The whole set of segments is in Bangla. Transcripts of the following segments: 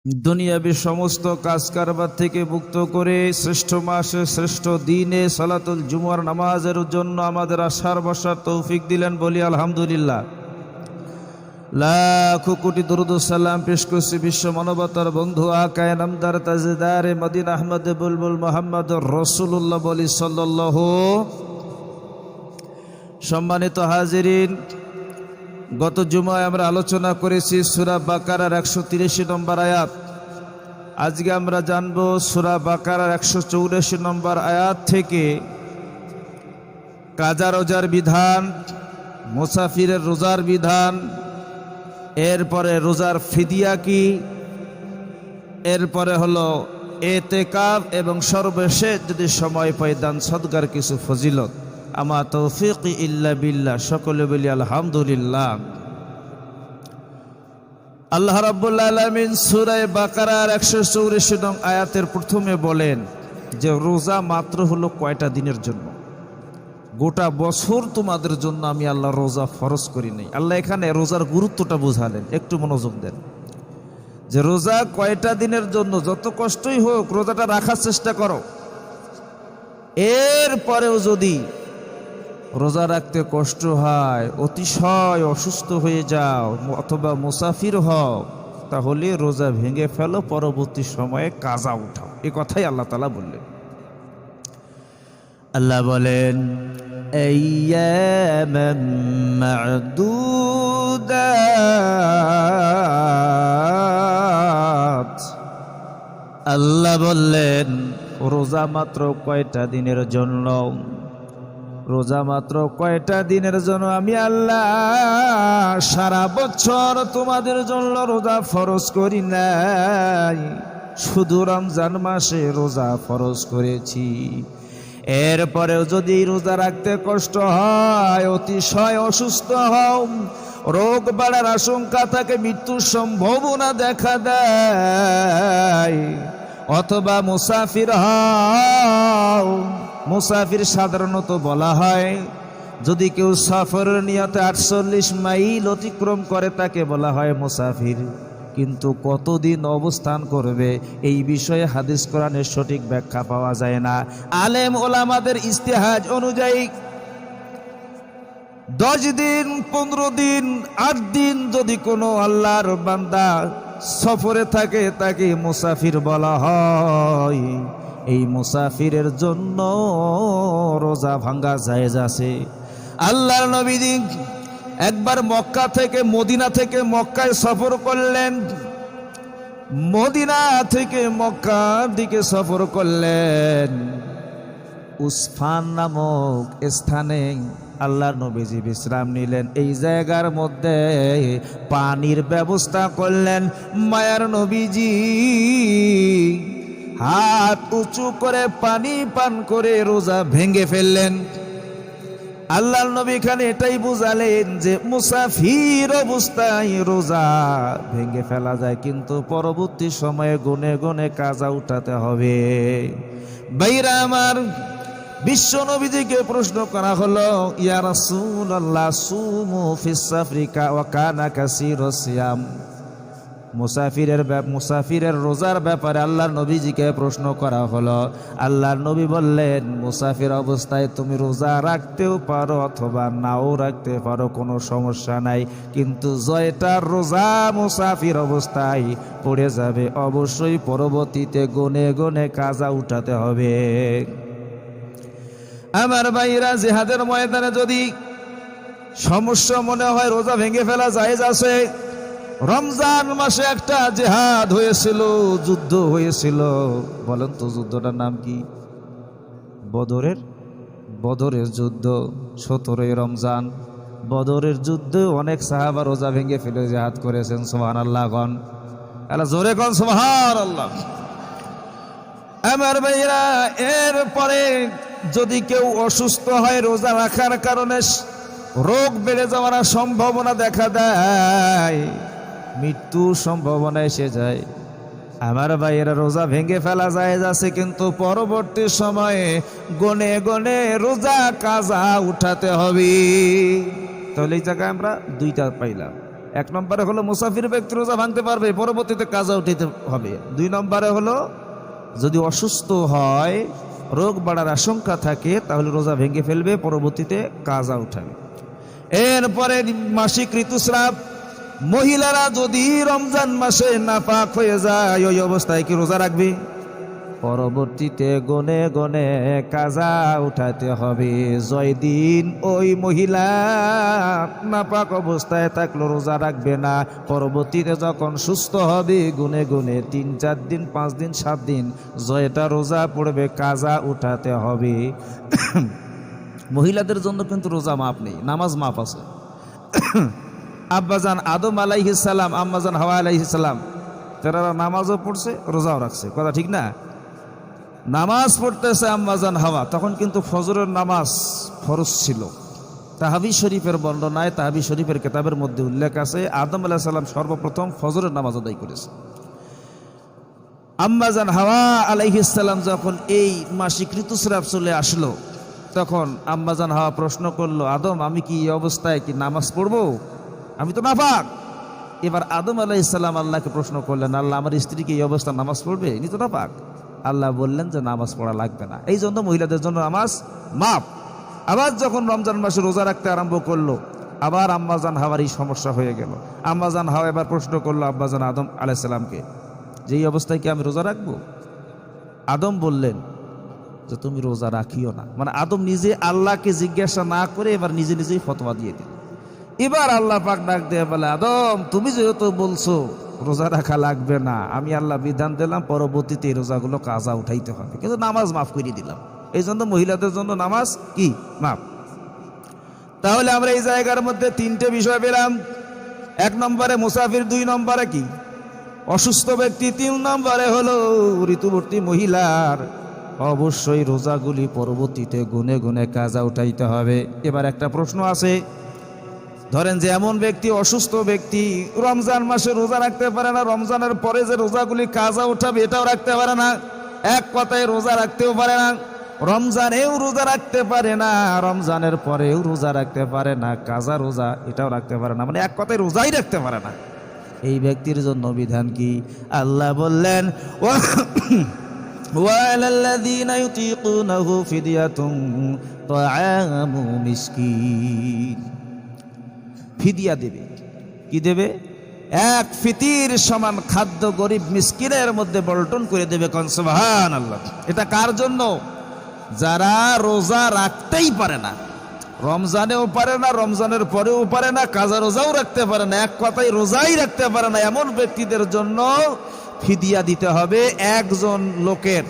দুনিয়াবী সমস্ত কাজ কারবার থেকে মুক্ত করে শ্রেষ্ঠ মাসে শ্রেষ্ঠ দিনে সালাতুল জুমার নামাজের জন্য আমাদের আসার বসার তৌফিক দিলেন, বলি আলহামদুলিল্লাহ। লাখো কোটি দরুদ ও সালাম পেশ করছি বিশ্ব মানবতার বন্ধু আকায়ে নামদার তাজদারে মদিনা আহমদ বুলবুল মুহাম্মদুর রাসূলুল্লাহ, বলি সাল্লাল্লাহু। সম্মানিত হাজিরিন, গত জুমায় আমরা আলোচনা করেছি সূরা বাকারার 183 নম্বর আয়াত। আজকে আমরা জানব সূরা বাকারার 184 নম্বর আয়াত থেকে কাজা রোজার বিধান, মুসাফিরের রোজার বিধান, এরপরে রোজার ফিদিয়া কি, এরপরে হলো এতেকাফ এবং সর্বশেষ যদি সময় পাই দান সদকার কিছু ফজিলত। আমা তৌফিক ইল্লা বিল্লাহ, সকলে বলি আলহামদুলিল্লাহ। আল্লাহ রাব্বুল আলামিন সূরা বাকারার 184 নং আয়াতের প্রথমে বলেন যে রোজা মাত্র হলো কয়টা দিনের জন্য, গোটা বছর তোমাদের জন্য আমি আল্লাহ রোজা ফরজ করি নাই। আল্লাহ এখানে রোজার গুরুত্বটা বুঝালেন, একটু মনোযোগ দেন যে রোজা কয়টা দিনের জন্য, যত কষ্টই হোক রোজাটা রাখার চেষ্টা করো। এরপরেও যদি রোজা রাখতে কষ্ট হয়, অতিশয় অসুস্থ হয়ে যাও অথবা মুসাফির হও, তাহলে রোজা ভেঙে ফেলো, পরবর্তী সময়ে কাজা উঠাও। এই কথাই আল্লাহ তাআলা বললেন। আল্লাহ বলেন আইয়ামান মা'দুদাত, আল্লাহ বললেন রোজা মাত্র কয়টা দিনের জন্য, রোজা মাত্র কয়টা দিনের জন্য আমি আল্লাহ সারা বছর তোমাদের জন্য রোজা ফরজ করি নাই, শুধু রমজান মাসে রোজা ফরজ করেছি। এরপরেও যদি রোজা রাখতে কষ্ট হয়, অতিশয় অসুস্থ হও, রোগ বাড়ার আশঙ্কা থাকে, মৃত্যুর সম্ভাবনা দেখা দেয়, অথবা মুসাফির হও। মুসাফির সাধারণত বলা হয় যদি কেউ সফরের নিয়তে 48 মাইল অতিক্রম করে তাকে বলা হয় মুসাফির। কিন্তু কতদিন অবস্থান করবে এই বিষয়ে হাদিস কোরআনের সঠিক ব্যাখ্যা পাওয়া যায় না। আলেম ওলামাদের ইস্তেহাজ অনুযায়ী 10 দিন, 15 দিন, 8 দিন যদি কোনো আল্লাহর বান্দা সফরে থাকে তাকে মুসাফির বলা হয়। এই মুসাফিরের জন্য রোজা ভাঙ্গা জায়েজ আছে। আল্লাহর নবী একবার মক্কা থেকে মক্কায় সফর করলেন, মদিনা থেকে মক্কার দিকে সফর করলেন। উসফান নামক স্থানে আল্লাহর নবীজি বিশ্রাম নিলেন। এই জায়গার মধ্যে পানির ব্যবস্থা করলেন। মায়ার নবীজি হাত উঁচু করে পানি পান করে রোজা ভেঙে ফেললেন। আল্লাহর নবী এখানে এটাই বুঝালেন যে মুসাফির অবস্থায় রোজা ভেঙে ফেলা যায়, কিন্তু পরবর্তী সময়ে গুনে গুনে কাজা উঠাতে হবে। ভাইরা আমার, বিশ্ব নবীজিকে প্রশ্ন করা হলো, ইয়া রাসূলুল্লাহ সুমু ফিস সাফরি ওয়া কানা কাসীরুস সিয়াম। মুসাফিরের রোজার ব্যাপারে আল্লাহর নবীজিকে প্রশ্ন করা হলো। আল্লাহর নবী বললেন মুসাফির অবস্থায় তুমি রোজা রাখতেও পারো অথবা নাও রাখতে পারো, কোনো সমস্যা নাই, কিন্তু জয়টা রোজা মুসাফির অবস্থায় পড়ে যাবে, অবশ্যই পরবর্তীতে গুনে গুনে কাজা উঠাতে হবে। আমার ভাইরা, জিহাদের ময়দানে যদি সমস্যা মনে হয় রোজা ভেঙে ফেলা জায়েজ আছে। রমজান মাসে একটা জিহাদ হয়েছিল, যুদ্ধ হয়েছিল। বলেন তো যুদ্ধটার নাম কি? বদরের যুদ্ধ। 17ই রমজান বদরের যুদ্ধে অনেক সাহাবা রোজা ভেঙে ফেলে জিহাদ করেছেন। সুবহানাল্লাহ গণ, আল্লাহ জোরে গণ সুবহানাল্লাহ। আমার ভাইরা, এরপরে যদি কেউ অসুস্থ হয় রোজা রাখার কারণে রোগ বেড়ে যাওয়ার সম্ভাবনা দেখা দেয়, মৃত্যুর সম্ভাবনা এসে যায়, আমার ভাইয়েরা রোজা ভেঙে ফেলা জায়েজ আছে, কিন্তু পরবর্তী সময়ে গনে গনে রোজা কাজা উঠাতে হবে। তাহলে এই জায়গায় আমরা দুইটা পাইলাম। এক নম্বরে হলো মুসাফির ব্যক্তি রোজা ভাঙতে পারবে, পরবর্তীতে কাজা উঠাইতে হবে। 2 নম্বরে হলো যদি অসুস্থ হয়, রোগ বাড়ার আশঙ্কা থাকে, তাহলে রোজা ভেঙে ফেলবে, পরবর্তীতে কাজা উঠাবে। এরপরে মাসিক ঋতুস্রাব, মহিলারা যদি রমজান মাসে নাপাক হয়ে যায়, ওই অবস্থায় কি রোজা রাখবে? পরবর্তীতে গনে গনে কাজা উঠাতে হবে। জয় দিন ওই মহিলা নাপাক অবস্থায় থাকলো রোজা রাখবে না, পরবর্তীতে যখন সুস্থ হবে গুনে গুনে 3-4 দিন 5 দিন 7 দিন জয়টা রোজা পড়বে, কাজা উঠাতে হবে। মহিলাদের জন্য কিন্তু রোজা মাপ নেই, নামাজ মাপ আছে। আব্বাজান আদম আলাইহিস সালাম, আম্মাজান হাওয়া আলাইহিস সালাম, তারা নামাজও পড়ছে, রোজাও রাখছে, কথা ঠিক না? নামাজ পড়তেছে আম্মাজান হাওয়া, তখন কিন্তু ফজরের নামাজ ফরজ ছিল। তাহাবি শরীফের বর্ণনায়, তাহাবি শরীফের কিতাবের মধ্যে উল্লেখ আছে আদম আলাইহিস সালাম সর্বপ্রথম ফজরের নামাজ আদায় করেছে। আম্মাজান হাওয়া আলাইহিস সালাম যখন এই মাসিক ঋতুস্রাব চলে আসলো, তখন আম্মাজান হাওয়া প্রশ্ন করলো, আদম আমি কি এই অবস্থায় কি নামাজ পড়বো? আমি তো নাপাক। এবার আদম আলাইহিস সালাম আল্লাহকে প্রশ্ন করলেন, আল্লাহ আমার স্ত্রীকে এই অবস্থা নামাজ পড়বে? ইনি তো নাপাক। আল্লাহ বললেন যে নামাজ পড়া লাগবে না, এই জন্য মহিলাদের জন্য নামাজ মাপ। আবার যখন রমজান মাসে রোজা রাখতে আরম্ভ করলো, আবার আম্মাজান হাওয়ার এই সমস্যা হয়ে গেল। আম্মাজান হাওয়া এবার প্রশ্ন করলো আব্বাজান আদম আলাইহিস সালামকে, যে এই অবস্থায় কি আমি রোজা রাখবো? আদম বললেন যে তুমি রোজা রাখিও না। মানে আদম নিজে আল্লাহকে জিজ্ঞাসা না করে এবার নিজে নিজেই ফতোয়া দিয়ে দিল। এবার আল্লাহ পাক ডাক দিয়ে বলে, আদম তুমি যেহেতু বলছো রোজা রাখা লাগবে না, আমি আল্লাহ বিধান দিলাম পরবর্তীতে এই রোজাগুলো কাজা উঠাইতে হবে, কিন্তু নামাজ মাফ করে দিলাম। এই জন্য মহিলাদের জন্য নামাজ কি মাফ। তাহলে আমরা এই জায়গার মধ্যে 3টে বিষয় পেলাম। 1 নম্বরে মুসাফির, 2 নম্বরে কি অসুস্থ ব্যক্তি, 3 নম্বরে হলো ঋতুবর্তী মহিলার অবশ্যই রোজাগুলি পরবর্তীতে গুনে গুনে কাজা উঠাইতে হবে। এবার একটা প্রশ্ন আছে, ধরেন যে এমন ব্যক্তি, অসুস্থ ব্যক্তি রমজান মাসে রোজা রাখতে পারে না, রমজানের পরে যে রোজাগুলি কাজা উঠাবে এটাও রাখতে পারে না, এক কথায় রোজা রাখতেও পারে না, রমজানেও রোজা রাখতে পারে না, রমজানের পরেও রোজা রাখতে পারে না, কাজা রোজা এটাও রাখতে পারে না, মানে এক কথায় রোজাই রাখতে পারে না। এই ব্যক্তির জন্য বিধান কি? আল্লাহ বললেন, ওয়ালাল্লাযীনা ইউতীকুনাহু ফিদিয়াতুন তাআমু মিসকিন। ফিদিয়া দেবে। কি দেবে? 1 ফিতির সমান খাদ্য গরিব মিসকিনের মধ্যে বন্টন করে দেবে। কোন সুবহানাল্লাহ। এটা কার জন্য? যারা রোজা রাখতেই পারে না, রমজানেও পারে না, রমজানের পরেও পারে না, কাজা রোজাও রাখতে পারে না, এক কথায় রোজাই রাখতে পারে না, এমন ব্যক্তিদের জন্য ফিদিয়া দিতে হবে। একজন লোকের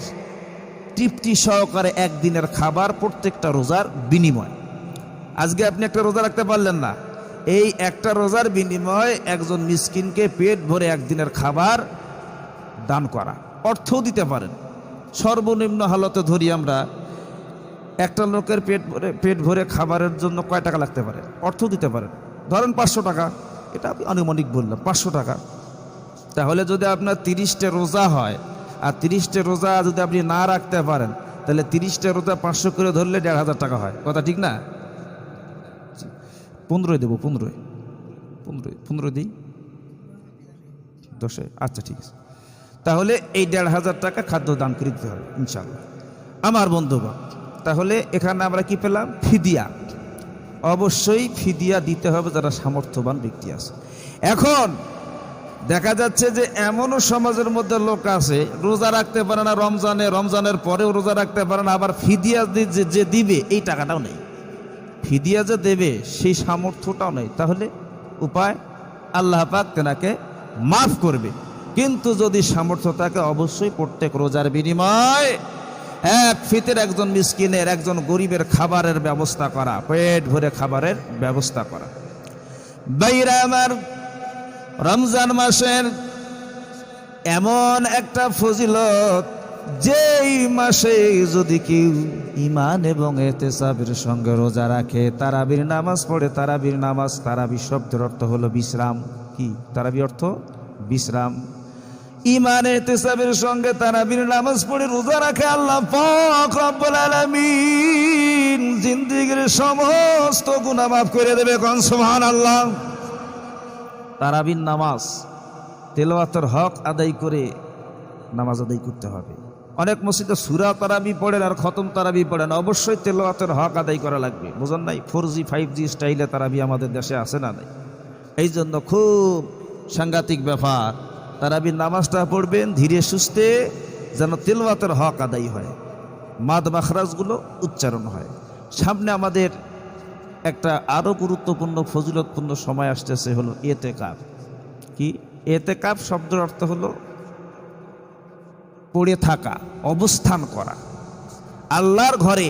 তৃপ্তি সহকারে একদিনের খাবার প্রত্যেকটা রোজার বিনিময়। আজকে আপনি একটা রোজা রাখতে পারলেন না, এই একটা রোজার বিনিময়ে একজন মিসকিনকে পেট ভরে একদিনের খাবার দান করা, অর্থও দিতে পারেন। সর্বনিম্ন হালতে ধরি আমরা, একটা লোকের পেট ভরে খাবারের জন্য কয় টাকা লাগতে পারে, অর্থ দিতে পারেন। ধরেন 500 টাকা, এটা আমি আনুমানিক বললাম, 500 টাকা। তাহলে যদি আপনার 30টা রোজা হয়, আর 30টা রোজা যদি আপনি না রাখতে পারেন, তাহলে 30টা রোজা 500 করে ধরলে 1500 টাকা হয়, কথা ঠিক না? 15 দেবো, 15 দিই 10, আচ্ছা ঠিক আছে। তাহলে এই 1500 টাকা খাদ্য দান করে দিতে হবে ইনশাল্লাহ আমার বন্ধুগণ। তাহলে এখানে আমরা কি পেলাম? ফিদিয়া। অবশ্যই ফিদিয়া দিতে হবে যারা সামর্থ্যবান ব্যক্তি আছে। এখন দেখা যাচ্ছে যে এমনও সমাজের মধ্যে লোক আছে রোজা রাখতে পারে না, রমজানের পরেও রোজা রাখতে পারে না, আবার ফিদিয়া যে দিবে এই টাকাটাও নেই, ফিদিয়া যে দেবে সেই সামর্থ্যটাও নেই। তাহলে উপায়, আল্লাহ পাক তেনাকে মাফ করবে। কিন্তু যদি সামর্থ্য থাকে, অবশ্যই প্রত্যেক রোজার বিনিময় 1 ফিতর একজন মিসকিনের, একজন গরিবের খাবারের ব্যবস্থা করা, পেট ভরে খাবারের ব্যবস্থা করা। বাইরা আমার, রমজান মাসের এমন একটা ফজিলত, যেই মাসে যদি কেউ ঈমান এবং ইহতিসাবের সঙ্গে রোজা রাখে, তারাবির নামাজ পড়ে, তারাবির নামাজ, তারাবি শব্দের অর্থ হলো বিশ্রাম। কি তারাবি অর্থ? বিশ্রাম। ঈমান ইহতিসাবের সঙ্গে তারাবির নামাজ পড়ে রোজা রাখে, আল্লাহ পাক রব্বুল আলামিন জিন্দেগীর সমস্ত গুনাহ মাফ করে দেবে। কোন সুবহানাল্লাহ। তারাবির নামাজ তেলাওয়াতের হক আদায় করে নামাজ আদায় করতে হবে। অনেক মসজিদে সূরা তারাবি পড়েন আর খতম তারাবি পড়েন, অবশ্যই তেলাওয়াতের হক আদায় করা লাগবে। বুঝেন নাই? 4G 5G স্টাইলে তারাবি আমাদের দেশে আছে না নাই? এই জন্য খুব সাংঘাতিক ব্যাপার, তারাবির নামাজটা পড়বেন ধীরে সুস্থে, যেন তেলাওয়াতের হক আদায় হয়, মাদ মাখরাজগুলো উচ্চারণ হয়। সামনে আমাদের একটা আরও গুরুত্বপূর্ণ ফজিলতপূর্ণ সময় আসতেছে, হলো এতেকাফ। কি এতেকাফ শব্দের অর্থ হলো পড়ে থাকা, অবস্থান করা, আল্লাহর ঘরে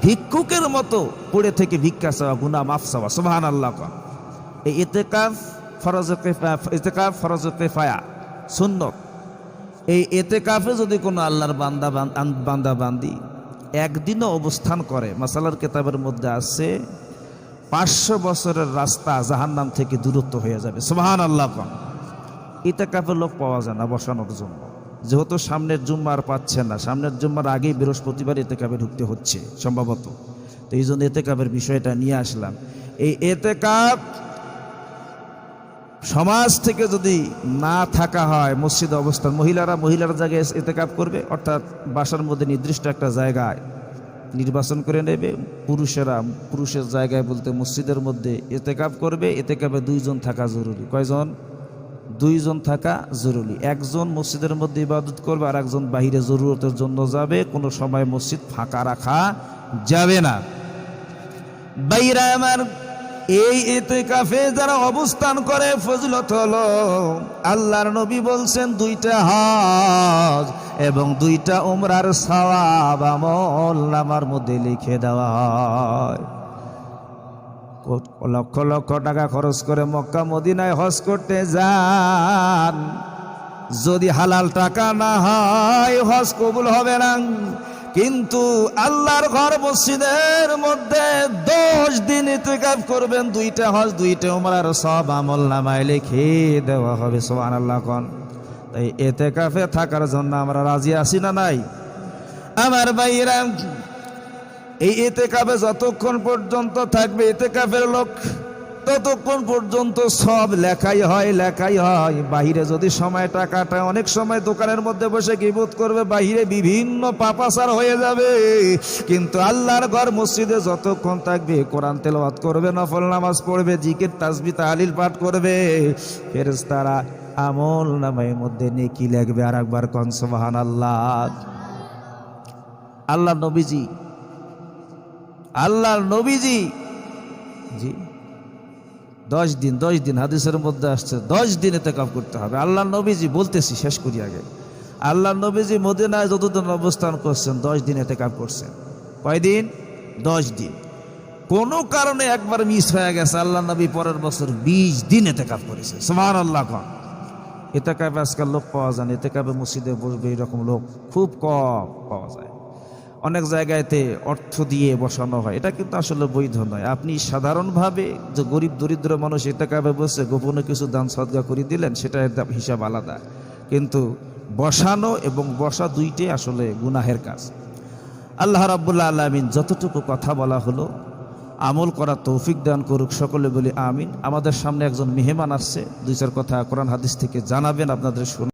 ভিক্ষুকের মতো পড়ে থেকে ভিক্ষা চাওয়া, গুনাহ মাফ চাওয়া। সুবহানাল্লাহ। এই এতেকাফ ফরজ কিফায়া, সুন্নত। এই এতেকাফে যদি কোনো আল্লাহর বান্দা বান্দি একদিনও অবস্থান করে, মাসালার কিতাবের মধ্যে আছে 500 বছরের রাস্তা জাহান্নাম থেকে দূরত্ব হয়ে যাবে। সুবহানাল্লাহ। এতেকাফে লোক পাওয়া যায় না বসানোর জন্য, যেহেতু সামনের জুম্মার পাচ্ছে না, সামনের জুম্মার আগেই বৃহস্পতিবার এতেকাফে ঢুকতে হচ্ছে সম্ভবত। তো এই জন্য এতেকাফের বিষয়টা নিয়ে আসলাম। এই এতেকাফ সমাজ থেকে যদি না থাকা হয়, মসজিদে অবস্থান, মহিলার জায়গায় এতেকাফ করবে, অর্থাৎ বাসার মধ্যে নির্দিষ্ট একটা জায়গায় নির্বাচন করে নেবে, পুরুষেরা পুরুষের জায়গায় বলতে মসজিদের মধ্যে এতেকাফ করবে। এতেকাফে 2 জন থাকা জরুরি। কয়জন? 2 জন থাকা জরুরি। একজন মসজিদের মধ্যে ইবাদত করবে আর একজন বাহিরে জরুরতের জন্য যাবে। কোনো সময় মসজিদ ফাঁকা রাখা যাবে না। বাইরা আমার, এই ইতিকাফে যারা অবস্থান করে ফজিলত হলো, আল্লাহর নবী বলছেন 2টা হজ এবং 2টা উমরার সওয়াব আমলনামার মধ্যে লিখে দেওয়া হয়। লক্ষ লক্ষ টাকা খরচ করে মক্কা মদিনায় হজ করতে যান, যদি হালাল টাকা না হয় হজ কবুল হবে না। কিন্তু আল্লাহর ঘর মসজিদের মধ্যে 10 দিন ইতিকাফ করবেন, 2টা হজ 2টা উমরার সব আমলনামায় লিখে দেওয়া হবে। সুবহানাল্লাহ। কোন তাই ইতিকাফে থাকার জন্য আমরা রাজি আছি না নাই? আমার ভাইরা, এই ইতিকাফে যতক্ষণ পর্যন্ত থাকবে ইতিকাফের লোক, ততক্ষণ পর্যন্ত সব লেখাই হয়। বাহিরে যদি সময়টা কাটায়, অনেক সময় দোকানের মধ্যে বসে গীবত করবে, বাহিরে বিভিন্ন পাপাচার হয়ে যাবে। কিন্তু আল্লাহর ঘর মসজিদে যতক্ষণ থাকবে কোরআন তেলাওয়াত করবে, নফল নামাজ পড়বে, জিকির তাসবিহ তাহলিল পাঠ করবে, ফেরেশতারা আমল নামার মধ্যে নেকি লিখবে। আর একবার কোন সুবহানাল্লাহ। আল্লাহর নবীজি জি 10 দিন হাদিসের মধ্যে আসছে 10 দিন ইতিকাফ করতে হবে। আল্লাহর নবীজি বলতেছি, শেষ করি আগে। আল্লাহর নবীজি মদিনায় যতদিন অবস্থান করছেন 10 দিন ইতিকাফ করছেন। কয়দিন? 10 দিন। কোনো কারণে একবার মিস হয়ে গেছে, আল্লাহর নবী পরের বছর 20 দিন ইতিকাফ করেছে। সুবহানাল্লাহ। ইতিকাফে আজকাল লোক পাওয়া যায় না, ইতিকাফে মসজিদে বসবে এরকম লোক খুব কম পাওয়া যায়। অনেক জায়গাতে অর্থ দিয়ে বসানো হয়, এটা কিন্তু আসলে বৈধ নয়। আপনি সাধারণভাবে যে গরিব দরিদ্র মানুষ ইতিকাফে বসে গোপনে কিছু দান সদকা করে দিলেন, সেটা হিসাব আলাদা। কিন্তু বসানো এবং বসা 2টাই আসলে গুনাহের কাজ। আল্লাহ রাব্বুল আলামিন যতটুকু কথা বলা হলো আমল করার তৌফিক দান করুক, সকলে বলি আমিন। আমাদের সামনে একজন মেহমান আসছে, 2-4 কথা কোরআন হাদিস থেকে জানাবেন, আপনাদের শুনুন।